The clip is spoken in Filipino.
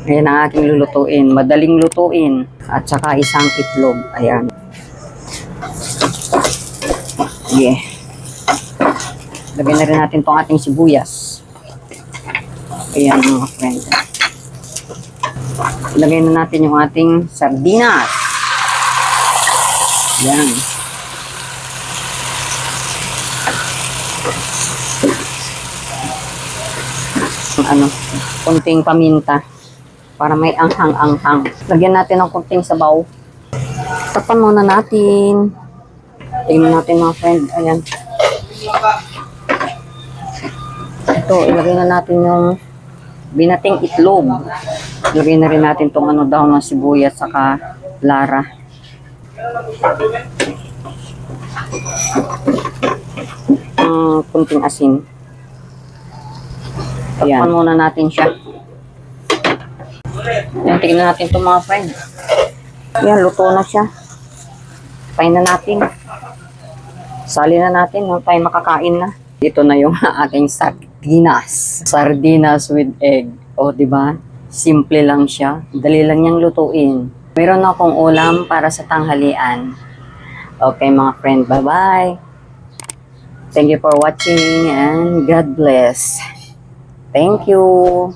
Ayan ang aking lulutuin. Madaling lutuin. At saka isang itlog. Ayan. Yeah. Lagyan na rin natin itong ating sibuyas. Ayan mga friend. Lagyan na natin yung ating sardinas. Ayan. Kunting paminta para may anghang-anghang. Lagyan natin ng kunting sabaw. Tapan muna natin. Tingnan natin mga friend. Ayan. Ito, ilagay na natin yung binating itlog. Ilagay na rin natin itong daw ng sibuyas saka lara. Kunting asin. Ayan. Tapan muna natin siya. Ayan, tingnan natin ito mga friend. Ayan, luto na siya. Pain na natin. Sali na natin. Tayo makakain na. Ito na yung ating sardinas. Sardinas with egg. O, diba? Simple lang siya. Dali lang niyang lutuin. Meron akong ulam para sa tanghalian. Okay mga friend, bye-bye. Thank you for watching and God bless. Thank you.